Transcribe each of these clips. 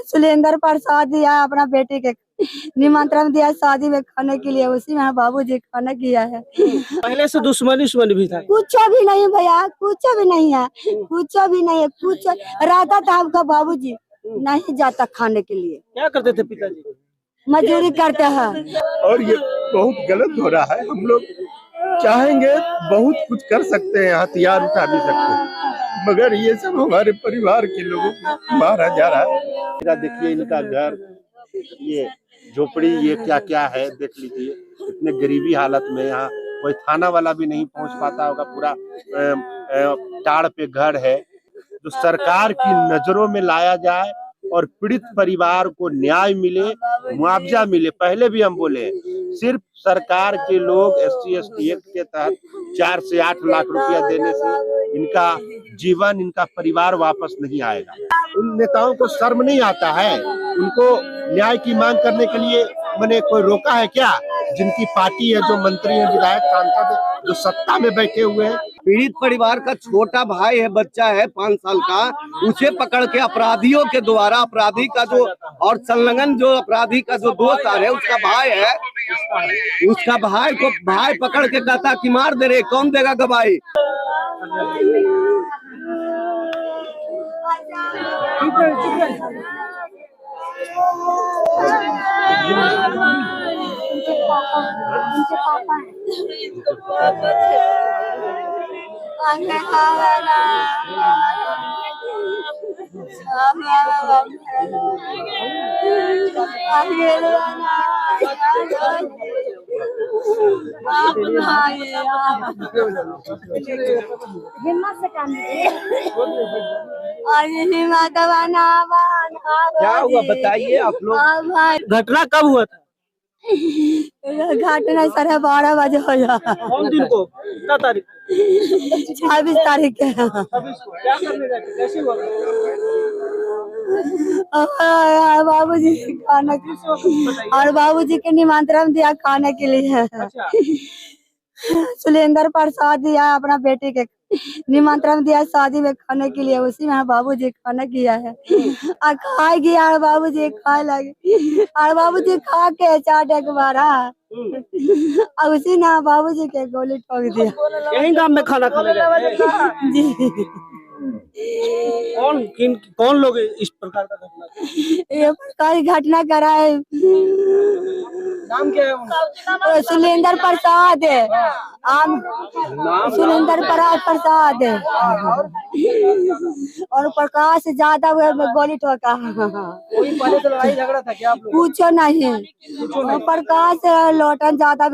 सुलेंद्र प्रसाद दिया अपना बेटे के निमंत्रण दिया शादी में खाने के लिए, उसी में बाबूजी खाना किया है। पहले से दुश्मनी भी था? कुछ भी नहीं भैया, कुछ भी नहीं है, कुछ भी नहीं है। कुछ रहता था आपका बाबूजी नहीं जाता खाने के लिए। क्या करते थे पिताजी? मजदूरी करते हैं। और ये बहुत गलत हो रहा है। हम लोग चाहेंगे बहुत कुछ कर सकते हैं, हथियार उठा भी सकते हैं, मगर ये सब हमारे परिवार के लोगों को मारा जा रहा है। देखिए इनका घर, ये झोपड़ी, ये क्या क्या है देख लीजिए। इतने गरीबी हालत में यहाँ कोई थाना वाला भी नहीं पहुंच पाता होगा। पूरा टाड़ पे घर है। जो सरकार की नजरों में लाया जाए और पीड़ित परिवार को न्याय मिले, मुआवजा मिले। पहले भी हम बोले सिर्फ सरकार के लोग SC/ST एक्ट के तहत 4 से 8 लाख रुपया देने से इनका जीवन, इनका परिवार वापस नहीं आएगा। उन नेताओं को शर्म नहीं आता है? उनको न्याय की मांग करने के लिए मैंने कोई रोका है क्या? जिनकी पार्टी है, जो मंत्री है, विधायक, सांसद है, जो सत्ता में बैठे हुए हैं। पीड़ित परिवार का छोटा भाई है, बच्चा है 5 साल का, उसे पकड़ के अपराधियों के द्वारा, अपराधी का जो और संलग्न जो अपराधी का जो दोस्त है, उसका भाई है, उसका भाई पकड़ के कहता कि मार दे रे, कौन देगा गवाही? हिम्मत से काम क्या हुआ बताइए आप लोग। घटना कब हुआ था? घटना सर 12 बजे हो जा। कौन दिन को? कितना तारीख? 26 तारीख के। 26 को। क्या करने गए थे? कैसे हुआ? बाबूजी खाना, और बाबूजी के निमंत्रण दिया खाने के लिए। अच्छा। सुलेंद्र प्रसाद दिया अपना बेटे के निमंत्रण दिया शादी में खाने के लिए, उसी में बाबूजी खाना किया है। और खाए गया और बाबूजी खाए लगे, और बाबूजी खा के 4 डेग मारा और उसी ने बाबूजी के गोली ठोक दिया। यही गांव में खाना खाने गए थे? जी। कौन लोग इस प्रकार का घटना? ये प्रकार घटना करा है। नाम क्या है उनका? सुलेंद्र प्रसाद है। सुलेंद्र प्रसाद है और प्रकाश यादव गोली ठोका। कोई पहले से लड़ाई झगड़ा था क्या आप लोग? पूछो नहीं। प्रकाश लोटन यादव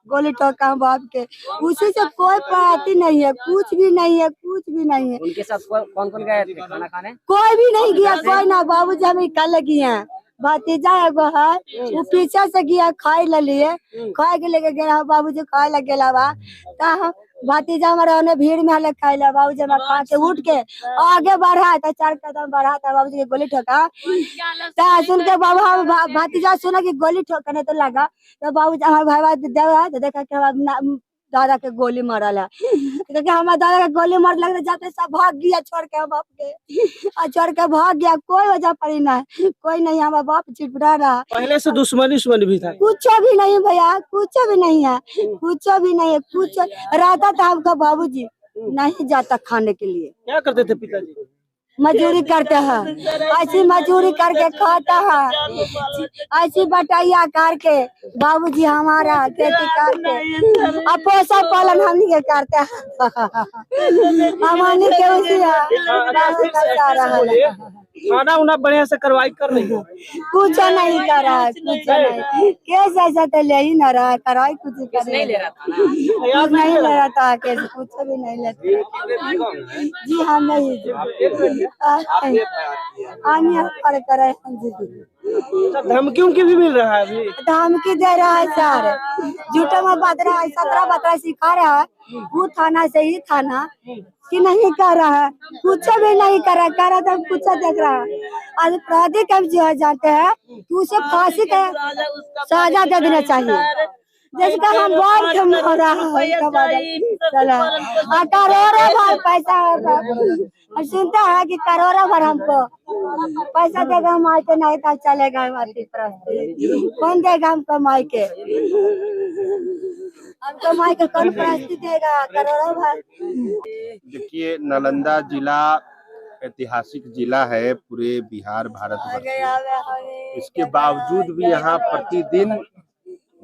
गोली ठोका बाप के, उसी से कोई पार्टी नहीं है, कुछ भी नहीं है, कुछ भी नहीं है। उनके साथ कौन कौन गए थे खाना खाने? कोई भी नहीं गया, कोई ना। बाबूजी हमें कल गए, भतीजा एगो है, वो पीछे से गया खाए ले लिए, खाए के लेके गया। बाबूजी खाए लग गया बा, भतीजा हमारा उन्हें भीड़ में हले खाए ला। बाबूजी हमारा खा के उठ के आगे बढ़ा था, 4 कदम बढ़ा था, बाबूजी के गोली ठोका। सुन के बाबा भतीजा सुना कि गोली ठोकने तो लगा, तो बाबूजी हमारे भाई देवा तो देखा कि दादा के गोली मारल है, क्योंकि हमारे दादा के गोली मार लग जाते सब भाग गया छोड़ के, हम बाप के और छोड़ के भाग गया। कोई वजह पड़ी ना, कोई नहीं, हमारा बाप चिटपटा रहा। पहले से दुश्मनी भी था? कुछ भी नहीं भैया, कुछ भी नहीं है, कुछ भी नहीं है। कुछ रहता था आपका बाबूजी नहीं जाता खाने के लिए। क्या करते थे पिताजी? मजदूरी करते हैं, ऐसी मजदूरी करके खाता है, ऐसी बटाइया करके बाबूजी हमारा खेती करके अब पोषा पालन हम के करते हैं। हमारे के उसी खाना उना बढ़िया से करवाई कर रही है? कुछ नहीं कर रहा है, कुछ नहीं। केस ऐसा तो ले ही ना रहा है, कराई कुछ नहीं ले रहा था ना? कुछ नहीं ले रहा था, केस कुछ भी नहीं लेते। जी हाँ, नहीं करे। धमकी उनकी भी मिल रहा है अभी? धमकी दे रहा है सर, झूठा में बात रहा है, 17 सिखा रहा है। वो थाना से ही थाना कि नहीं कर रहा है, कुछ भी नहीं कर रहा तो कुछ देख रहा है। आज अपराधी कब जो जाते हैं तो उसे फांसी का सजा दे देना चाहिए। जिसका हम बोल के मारा चला करोड़ों भर पैसा और सुनते हैं कि करोड़ों भर हमको पैसा देगा, हम आके नहीं था चलेगा कौन देगा हमको मायके, हमको मायके कौन प्रस्ती देगा करोड़ों भर। देखिए, नालंदा जिला ऐतिहासिक जिला है पूरे बिहार भारत में। इसके बावजूद भी यहाँ प्रतिदिन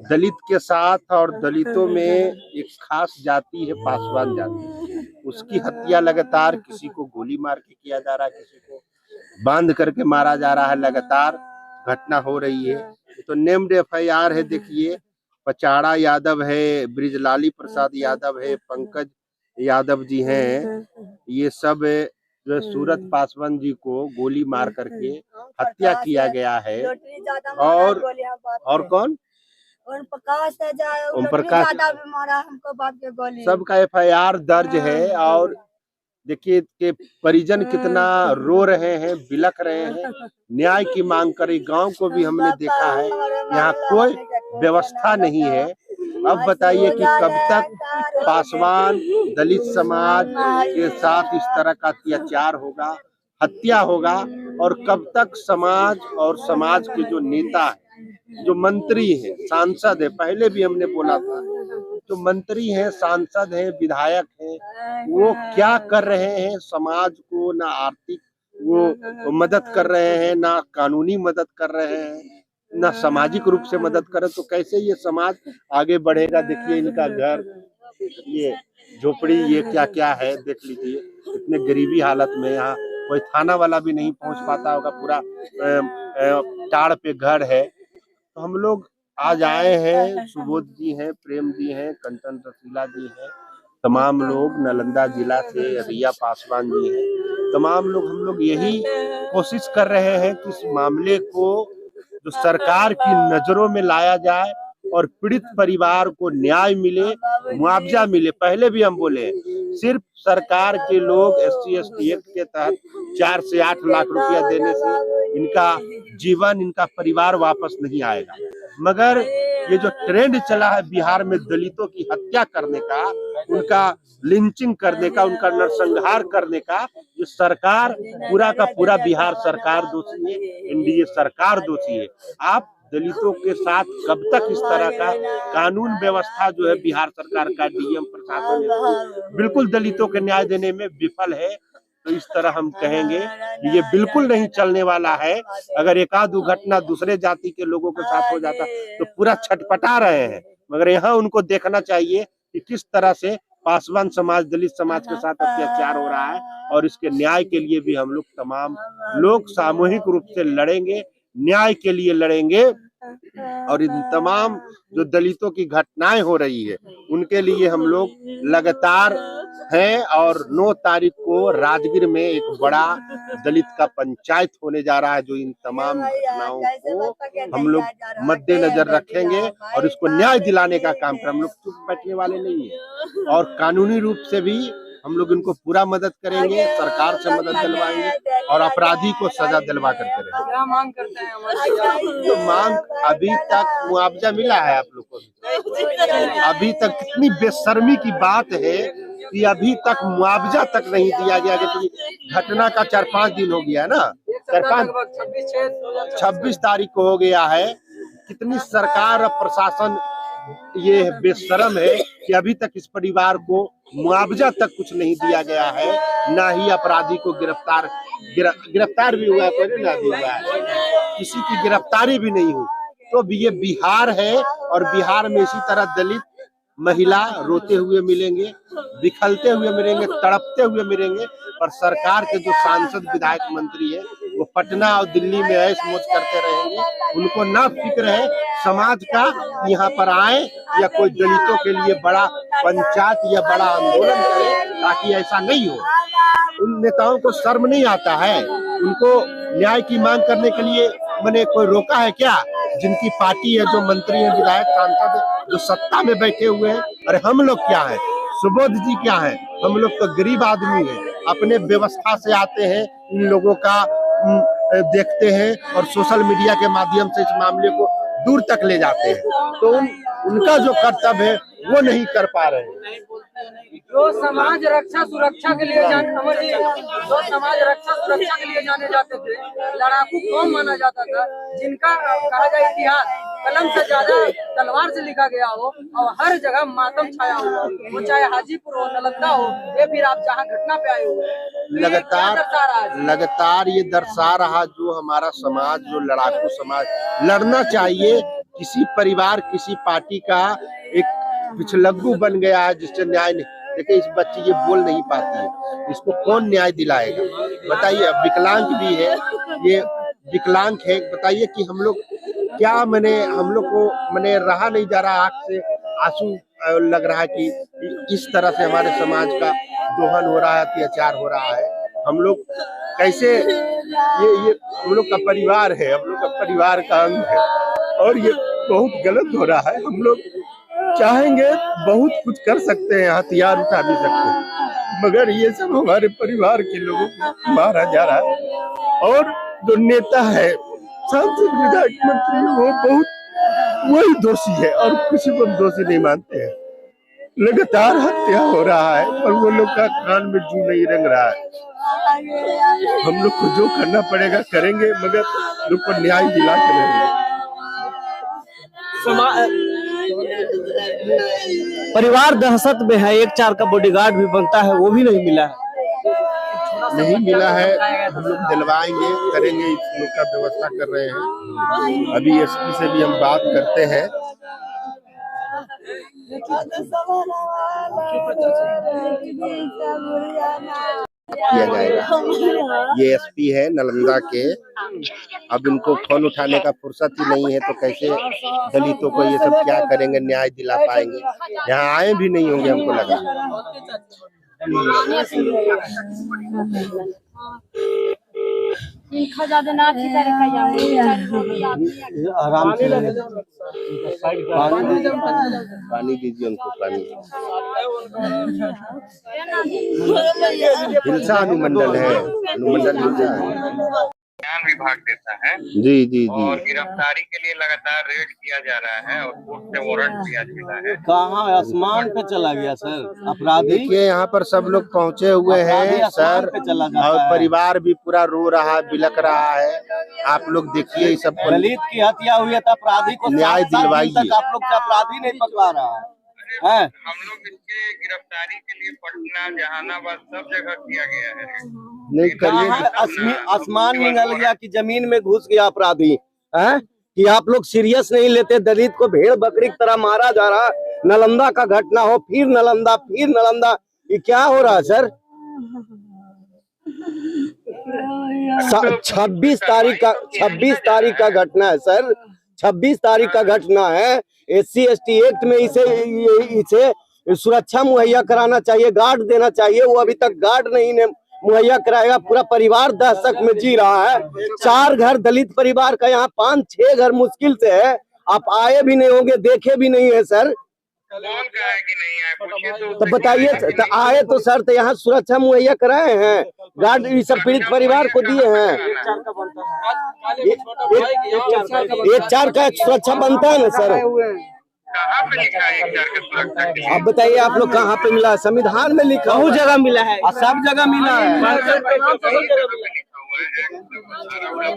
दलित के साथ और दलितों में एक खास जाति है पासवान जाति, उसकी हत्या लगातार किसी को गोली मार के किया जा रहा है, किसी को बांध करके मारा जा रहा है, लगातार घटना हो रही है। तो नेम्ड FIR है, देखिए पचाड़ा यादव है, ब्रिजलाली प्रसाद यादव है, पंकज यादव जी हैं, ये सब जो सूरत पासवान जी को गोली मार करके हत्या किया गया है। और कौन ओम प्रकाश सबका FIR दर्ज है। और देखिए कि परिजन कितना रो रहे हैं, बिलख रहे हैं, न्याय की मांग कर। गांव को भी हमने देखा है, यहाँ कोई व्यवस्था नहीं है। अब बताइए कि कब तक पासवान दलित समाज के साथ इस तरह का अत्याचार होगा, हत्या होगा, और कब तक समाज और समाज के जो नेता है, जो मंत्री है, सांसद है, पहले भी हमने बोला था, जो मंत्री हैं, सांसद हैं, विधायक हैं, वो क्या कर रहे हैं समाज को, ना आर्थिक वो मदद कर रहे हैं, ना कानूनी मदद कर रहे हैं, ना सामाजिक रूप से मदद करे, तो कैसे ये समाज आगे बढ़ेगा। देखिए इनका घर, ये झोपड़ी, ये क्या क्या है देख लीजिए, इतने गरीबी हालत में। यहाँ कोई थाना वाला भी नहीं पहुंच पाता होगा, पूरा टाड़ पे घर है। तो हम लोग आज आए हैं, सुबोध जी हैं, प्रेम जी हैं, कंचन रसीला जी हैं, तमाम लोग नालंदा जिला से, रिया पासवान जी हैं, तमाम लोग हम लोग यही कोशिश कर रहे हैं कि इस मामले को जो सरकार की नजरों में लाया जाए और पीड़ित परिवार को न्याय मिले, मुआवजा मिले। पहले भी हम बोले, सिर्फ सरकार के लोग SC/ST एक्ट के तहत 4 से 8 लाख रुपया देने से इनका जीवन, इनका परिवार वापस नहीं आएगा। मगर ये जो ट्रेंड चला है बिहार में दलितों की हत्या करने का, उनका लिंचिंग करने का, उनका नरसंहार करने का, ये सरकार पूरा का पूरा बिहार सरकार दोषी है, NDA सरकार दोषी है। आप दलितों के साथ कब तक इस तरह का कानून व्यवस्था जो है बिहार सरकार का, DM प्रशासन है, बिल्कुल दलितों के न्याय देने में विफल है। तो इस तरह हम कहेंगे कि ये बिल्कुल नहीं चलने वाला है। अगर एक आध घटना दूसरे जाति के लोगों के साथ हो जाता तो पूरा छटपटा रहे हैं, मगर यहाँ उनको देखना चाहिए कि किस तरह से पासवान समाज, दलित समाज के साथ अत्याचार हो रहा है। और इसके न्याय के लिए भी हम लोग तमाम लोग सामूहिक रूप से लड़ेंगे, न्याय के लिए लड़ेंगे। और इन तमाम जो दलितों की घटनाएं हो रही है उनके लिए हम लोग लगातार हैं। और 9 तारीख को राजगीर में एक बड़ा दलित का पंचायत होने जा रहा है, जो इन तमाम घटनाओं को हम लोग मद्देनजर रखेंगे और इसको न्याय दिलाने का काम करें। हम लोग चुप बैठने वाले नहीं है, और कानूनी रूप से भी हम लोग इनको पूरा मदद करेंगे, सरकार से मदद दिलवाएंगे और अपराधी को सजा दिलवा करके रहेंगे। क्या मांग करते हैं? तो मांग, अभी तक मुआवजा मिला है आप लोग को? अभी तक कितनी बेशर्मी की बात है कि अभी तक मुआवजा तक नहीं दिया गया। क्योंकि घटना का 4-5 दिन हो गया है ना, 26 तारीख को हो गया है। कितनी सरकार और प्रशासन ये बेशरम है कि अभी तक इस परिवार को मुआवजा तक कुछ नहीं दिया गया है, ना ही अपराधी को गिरफ्तार भी हुआ है, ना भी हुआ है, किसी की गिरफ्तारी भी नहीं हुई। तो ये बिहार है, और बिहार में इसी तरह दलित महिला रोते हुए मिलेंगे, बिखलते हुए मिलेंगे, तड़पते हुए मिलेंगे। पर सरकार के जो सांसद, विधायक, मंत्री है वो पटना और दिल्ली में ऐश मौज करते रहेंगे। उनको ना फिक्र है समाज का, यहाँ पर आए या कोई दलितों के लिए बड़ा पंचायत या बड़ा आंदोलन करे, ताकि ऐसा नहीं हो। उन नेताओं को शर्म नहीं आता है? उनको न्याय की मांग करने के लिए मैंने कोई रोका है क्या? जिनकी पार्टी है, जो मंत्री है, विधायक, सांसद है, जो सत्ता में बैठे हुए हैं। अरे हम लोग क्या है, सुबोध जी क्या है? हम लोग तो गरीब आदमी है, अपने व्यवस्था से आते हैं, इन लोगों का देखते हैं और सोशल मीडिया के माध्यम से इस मामले को दूर तक ले जाते हैं। तो उन उनका जो कर्तव्य है वो नहीं कर पा रहे हैं। जो समाज रक्षा सुरक्षा के लिए अमर जी, जो समाज रक्षा सुरक्षा के लिए जाने जाते थे, लड़ाकू कौम माना जाता था, जिनका कहा जाए इतिहास कलम से ज्यादा तलवार से लिखा गया हो और हर जगह मातम छाया हुआ, वो चाहे हाजीपुर हो, नालंदा हो, या फिर आप जहाँ घटना पे आए हुए हैं, लगातार ये दर्शा रहा जो हमारा समाज, जो लड़ाकू समाज लड़ना चाहिए। किसी परिवार, किसी पार्टी का एक पिछलग्गू बन गया है जिससे न्याय नहीं। देखिए इस बच्ची ये बोल नहीं पाती है, इसको कौन न्याय दिलाएगा बताइए। अब विकलांग भी है, ये विकलांग है। बताइए कि हम लोग क्या, हम लोग को रहा नहीं जा रहा, आंख से आंसू लग रहा है कि इस तरह से हमारे समाज का दोहन हो रहा है, अत्याचार हो रहा है। हम लोग कैसे, ये हम लोग का परिवार है, हम लोग का परिवार का अंग है और ये बहुत गलत हो रहा है। हम लोग चाहेंगे बहुत कुछ कर सकते हैं, हथियार उठा भी सकते हैं, मगर ये सब हमारे परिवार के लोगों को मारा जा रहा है। और जो नेता है, सांसद, विधायक, मंत्री, वो बहुत वही दोषी है और किसी को दोषी नहीं मानते हैं। लगातार हत्या हो रहा है और वो लोग का कान में जू नहीं रंग रहा है। हम लोग को जो करना पड़ेगा करेंगे, मगर लोग को न्याय दिला के रहेंगे। परिवार दहशत में है, 1-4 का बॉडीगार्ड भी बनता है, वो भी नहीं मिला है। नहीं मिला है, हम लोग दिलवाएंगे, करेंगे, इस लोग का व्यवस्था कर रहे हैं। अभी एसपी से भी हम बात करते हैं। किया जाएगा। ये एसपी है नालंदा के, अब इनको फोन उठाने का फुर्सत ही नहीं है, तो कैसे दलितों को ये सब क्या करेंगे, न्याय दिला पाएंगे। यहाँ आए भी नहीं होंगे हमको लगा। आराम से पानी दीजिए उनको, पानी। हिलसा अनुमंडल है, अनुमंडल हिलसा है, विभाग देता है। जी जी जी। और गिरफ्तारी के लिए लगातार रेड किया जा रहा है और कोर्ट से वारंट भी आज मिला है। कहाँ आसमान पे चला गया सर अपराधी? देखिए यहाँ पर सब लोग पहुँचे हुए हैं सर, और परिवार भी पूरा रो रहा है, बिलक रहा है। आप लोग देखिए सब दलित की हत्या हुई है तो अपराधी को न्याय दिलवाइए। आप लोग का अपराधी नहीं पकड़ा रहा है। हम लोग इसके गिरफ्तारी के लिए पटना, जहानाबाद सब जगह किया गया है। नहीं करिए, आसमान निकल गया कि जमीन में घुस गया अपराधी है कि आप लोग सीरियस नहीं लेते। दलित को भेड़ बकरी की तरह मारा जा रहा। नालंदा का घटना हो, फिर नालंदा, ये क्या हो रहा है सर? 26 तारीख का घटना है सर, 26 तारीख का घटना है। SC/ST एक्ट में इसे सुरक्षा मुहैया कराना चाहिए, गार्ड देना चाहिए। वो अभी तक गार्ड नहीं मुहैया कराएगा। पूरा परिवार दहशत में जी रहा है। 4 घर दलित परिवार का, यहाँ 5-6 घर मुश्किल से है। आप आए भी नहीं होंगे, देखे भी नहीं है सर। कौन कहा है कि नहीं आए? पूछिए तो बताइए, तो आए तो सर, तो यहाँ सुरक्षा मुहैया कराए हैं, गार्ड ये सब पीड़ित परिवार को दिए हैं। 1-4 का सुरक्षा बनता है ना सर? कहाँ पे लिखा है 1-4 के सुरक्षा के लिए? आप बताइए, आप लोग कहाँ पे मिला? संविधान में लिखा, बहुत जगह मिला है, सब जगह मिला है।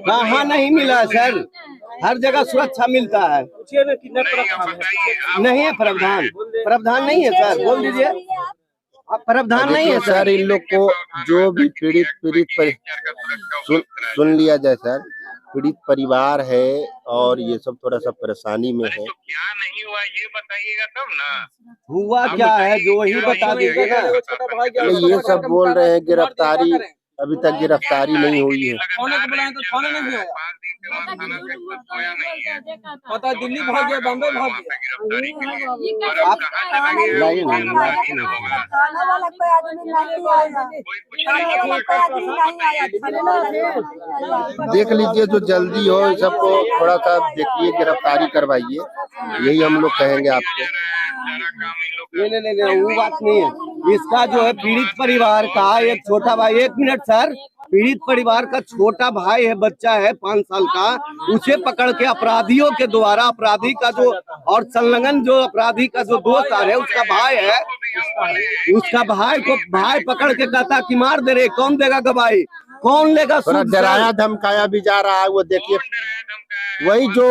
कहाँ नहीं मिला है सर? हर जगह सुरक्षा मिलता है। नहीं है प्रावधान नहीं है सर, बोल दीजिए। प्रावधान नहीं है सर। इन लोग को जो भी पीड़ित सुन लिया जाए सर। पीड़ित परिवार है और ये सब थोड़ा सा परेशानी में है। तो क्या नहीं हुआ ये बताइएगा तब ना। हुआ क्या है जो ही बता दीजिए ना। ये सब बोल रहे हैं गिरफ्तारी, अभी तक गिरफ्तारी नहीं हुई है। पता दिल्ली भाग गया, बम्बई भाग देख लीजिए, जो जल्दी हो सबको थोड़ा सा देखिए, गिरफ्तारी करवाइए, यही हम लोग कहेंगे आपको। नहीं, वो बात नहीं है। इसका जो है पीड़ित परिवार का एक छोटा भाई, 1 मिनट सर, पीड़ित परिवार का छोटा भाई है, बच्चा है 5 साल का, उसे पकड़ के अपराधियों के द्वारा, अपराधी का जो और संलग्न जो अपराधी का जो दोस्त आ रहे उसका भाई है, उसका भाई पकड़ के कहता कि मार दे रे, कौन देगा गवाही, कौन लेगा थोड़ा सूद? डराया धमकाया भी जा रहा है। वो देखिए वही जो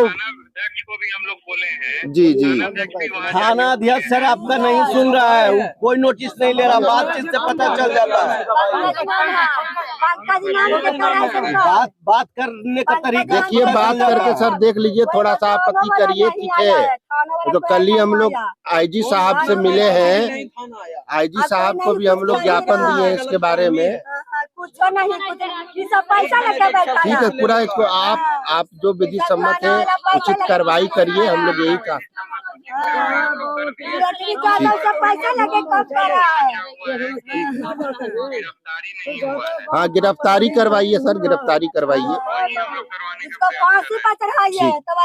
अध्यक्ष को भी हम लोग बोले हैं। जी जी अध्यक्ष भी वहाँ थाना अध्यक्ष सर आपका नहीं सुन रहा है, वो कोई नोटिस नहीं ले रहा, बातचीत से पता चल जाता है। बात करने का तरीका देखिए, बात करके सर देख लीजिए, थोड़ा सा आपत्ति करिए, ठीक है। तो कल ही हम लोग आईजी साहब से मिले हैं, आईजी साहब को भी हम लोग ज्ञापन दिए हैं इसके बारे में। कुछ नहीं, कुछ सब पैसा लगे बैठा ठीक है, पूरा इसको आप जो विधि सम्मत है उचित कार्रवाई करिए, हम लोग यही का सब पैसा लगे कब कर रहा है। गिरफ्तारी नहीं हुआ है। हाँ, गिरफ्तारी करवाइए सर, गिरफ्तारी करवाइए। वही हम लोग करवाने का इसको फांसी पर चढ़ाइए तब